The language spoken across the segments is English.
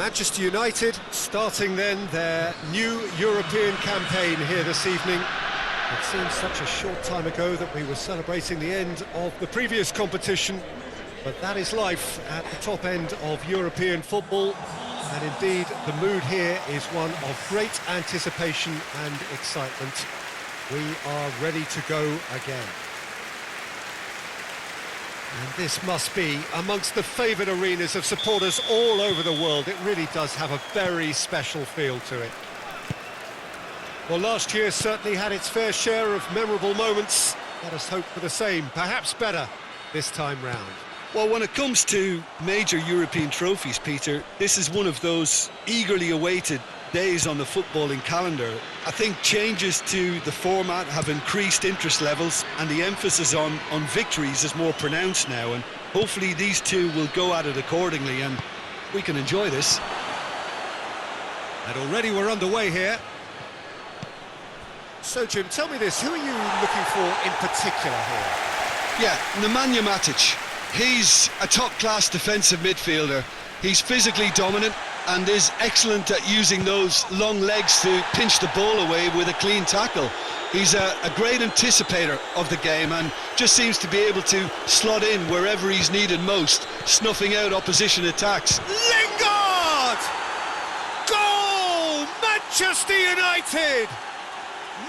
Manchester United starting then their new European campaign here this evening. It seems such a short time ago that we were celebrating the end of the previous competition, but that is life at the top end of European football, and indeed the mood here is one of great anticipation and excitement. We are ready to go again. And this must be amongst the favoured arenas of supporters all over the world. It really does have a very special feel to it. Well, last year certainly had its fair share of memorable moments. Let us hope for the same, perhaps better, this time round. Well, when it comes to major European trophies, Peter, this is one of those eagerly awaited days on the footballing calendar. I think changes to the format have increased interest levels, and the emphasis on victories is more pronounced now, and hopefully these two will go at it accordingly and we can enjoy this. And already we're underway here. So Jim, tell me this, who are you looking for in particular here? Yeah, Nemanja Matic. He's a top-class defensive midfielder. He's physically dominant and is excellent at using those long legs to pinch the ball away with a clean tackle. He's a great anticipator of the game and just seems to be able to slot in wherever he's needed most, snuffing out opposition attacks. Lingard! Goal! Manchester United!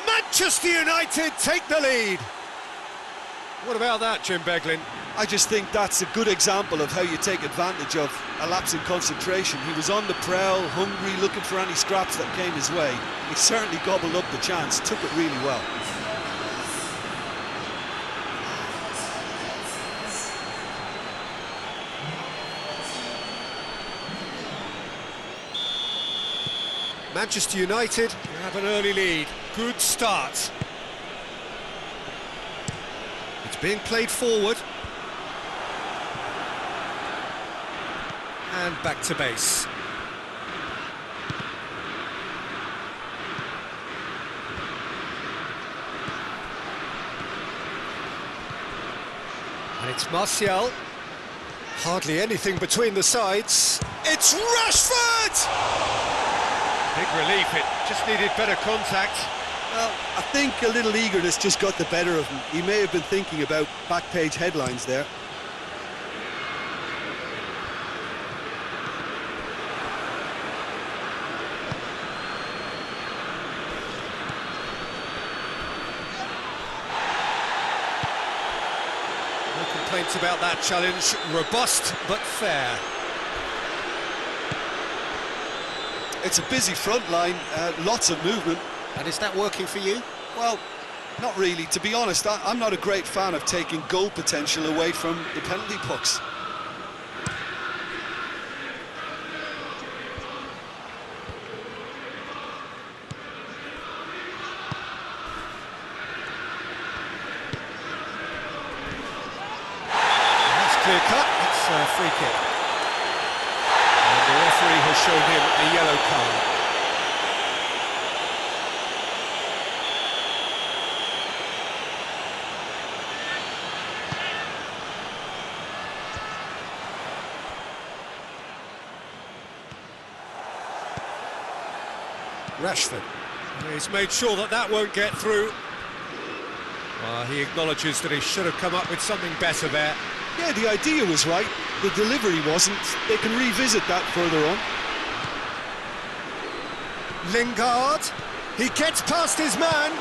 Manchester United take the lead. What about that, Jim Beglin? I just think that's a good example of how you take advantage of a lapse in concentration. He was on the prowl, hungry, looking for any scraps that came his way. He certainly gobbled up the chance, took it really well. Manchester United have an early lead. Good start. It's being played forward. And back to base. And it's Martial. Hardly anything between the sides. It's Rashford! Big relief, it just needed better contact. Well, I think a little eagerness just got the better of him. He may have been thinking about back page headlines there. No complaints about that challenge. Robust but fair. It's a busy front line, lots of movement. And is that working for you? Well, not really. To be honest, I'm not a great fan of taking goal potential away from the penalty pucks. That's clear cut. It's a free kick. And the referee has shown him a yellow card. Rashford. He's made sure that that won't get through. He acknowledges that he should have come up with something better there. Yeah, the idea was right, the delivery wasn't. They can revisit that further on. Lingard. He gets past his man.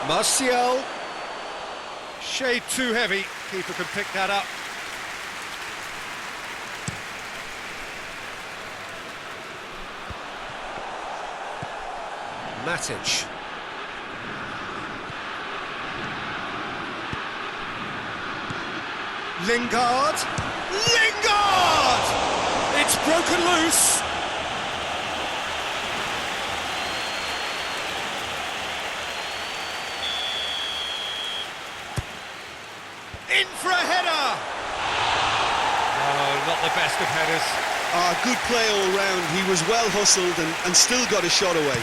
Martial. Shade too heavy. Keeper can pick that up. Matic. Lingard! Lingard! It's broken loose! In for a header! Oh, not the best of headers. Good play all round. He was well hustled and still got a shot away.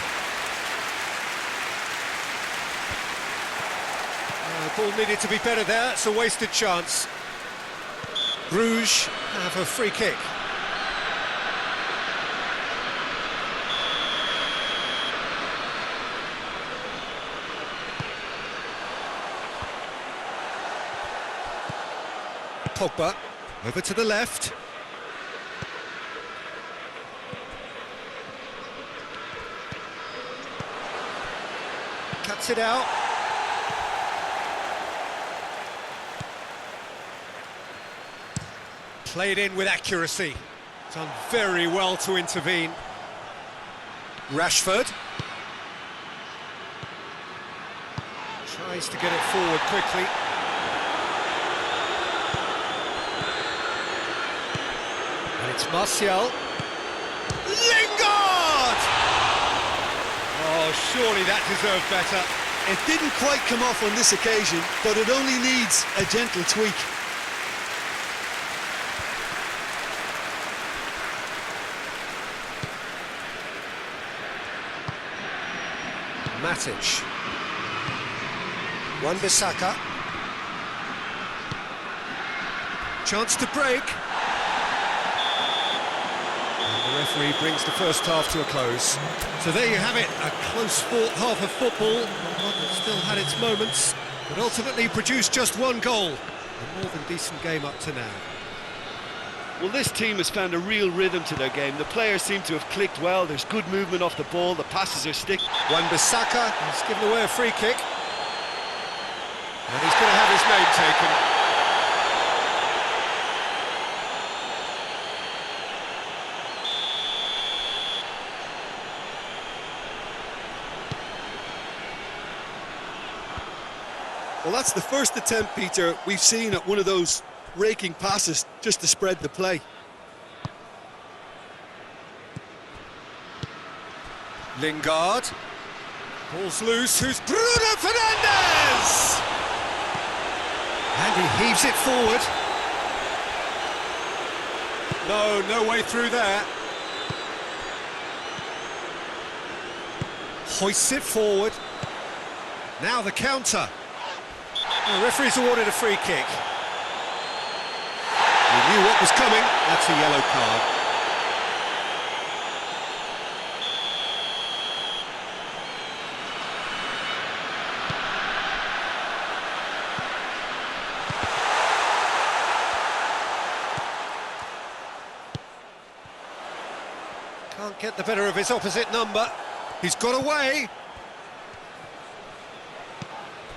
Ball needed to be better there. It's a wasted chance. Brugge have a free kick. Pogba, over to the left. Cuts it out. Played in with accuracy. Done very well to intervene. Rashford. Tries to get it forward quickly. And it's Martial. Lingard! Oh, surely that deserved better. It didn't quite come off on this occasion, but it only needs a gentle tweak. Matic. Wan-Bissaka. Chance to break. And the referee brings the first half to a close. So there you have it, a close-fought half of football, one that still had its moments, but ultimately produced just one goal. A more than decent game up to now. Well, this team has found a real rhythm to their game. The players seem to have clicked well. There's good movement off the ball. The passes are sticking. Wan-Bissaka has given away a free kick. And he's going to have his name taken. Well, that's the first attempt, Peter, we've seen at one of those raking passes just to spread the play. Lingard. Ball's loose, who's Bruno Fernandes! And he heaves it forward. No way through there. Hoists it forward. Now the counter. The referee's awarded a free kick. He knew what was coming. That's a yellow card. Can't get the better of his opposite number. He's got away.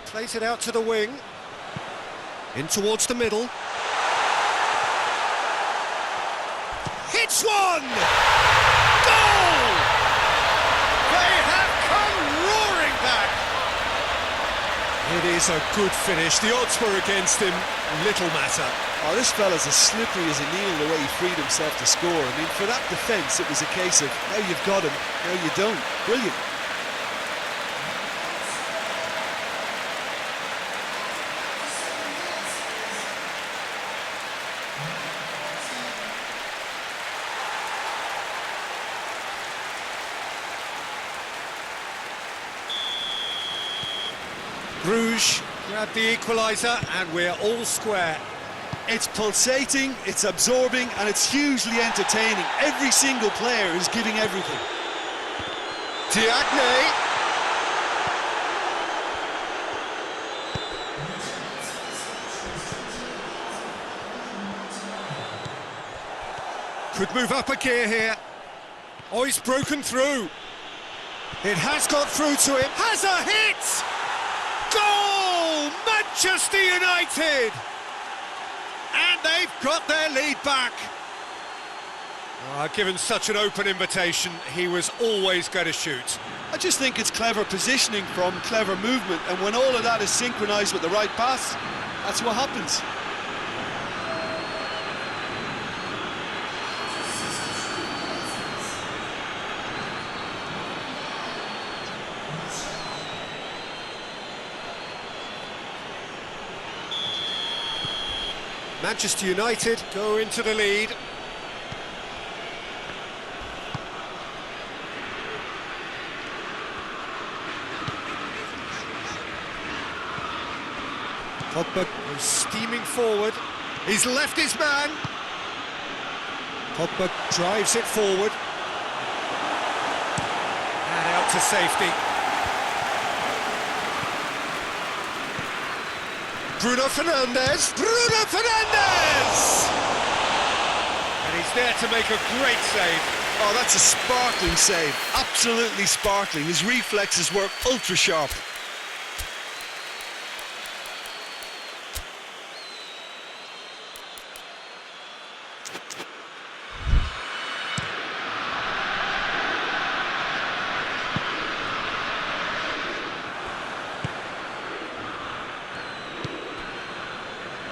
Plays it out to the wing. In towards the middle. Hits one! Goal! They have come roaring back! It is a good finish. The odds were against him. Little matter. Oh, this fella's as slippery as a needle the way he freed himself to score. I mean, for that defence, it was a case of now you've got him, now you don't. Brilliant. Brugge grabbed the equaliser and we're all square. It's pulsating, it's absorbing, and it's hugely entertaining. Every single player is giving everything. Diagne. Could move up a gear here. Oh, he's broken through. It has got through to him. Has a hit! Goal! Manchester United! And they've got their lead back. Given such an open invitation, he was always going to shoot. I just think it's clever positioning from clever movement, and when all of that is synchronised with the right pass, that's what happens. Manchester United go into the lead. Pogba goes steaming forward. He's left his man. Pogba drives it forward. And out to safety. Bruno Fernandes. Bruno Fernandes! And he's there to make a great save. Oh, that's a sparkling save. Absolutely sparkling. His reflexes were ultra sharp.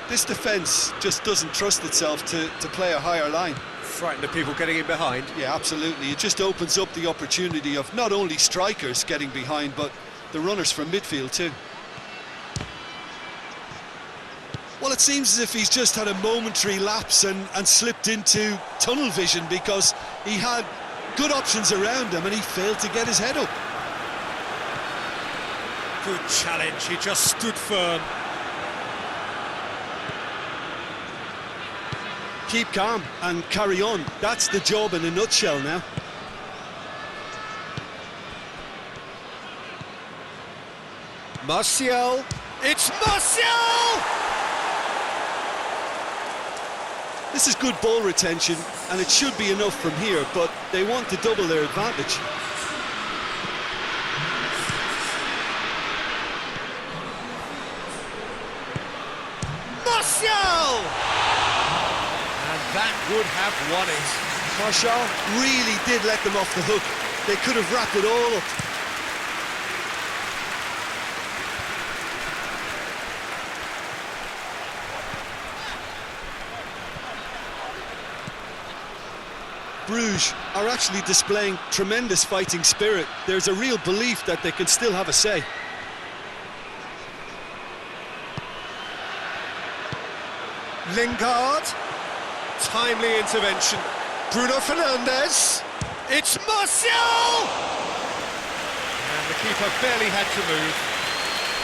This defence just doesn't trust itself to play a higher line. Frightened of people getting in behind. Yeah, absolutely. It just opens up the opportunity of not only strikers getting behind, but the runners from midfield too. Well, it seems as if he's just had a momentary lapse and slipped into tunnel vision, because he had good options around him and he failed to get his head up. Good challenge, he just stood firm. Keep calm and carry on. That's the job in a nutshell now. Martial. It's Martial! This is good ball retention, and it should be enough from here, but they want to double their advantage. Martial! That would have won it. Martial really did let them off the hook. They could have wrapped it all up. Bruges are actually displaying tremendous fighting spirit. There's a real belief that they can still have a say. Lingard. Timely intervention. Bruno Fernandes. It's Martial! And the keeper barely had to move.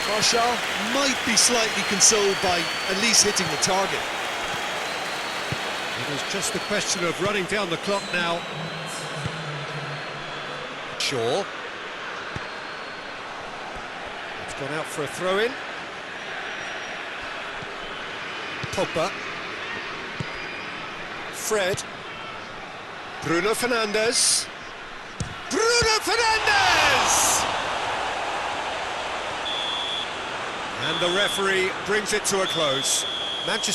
Martial might be slightly consoled by at least hitting the target. It was just a question of running down the clock now. Shaw. It's gone out for a throw-in. Pogba. Fred. Bruno Fernandes. Bruno Fernandes! And the referee brings it to a close. Manchester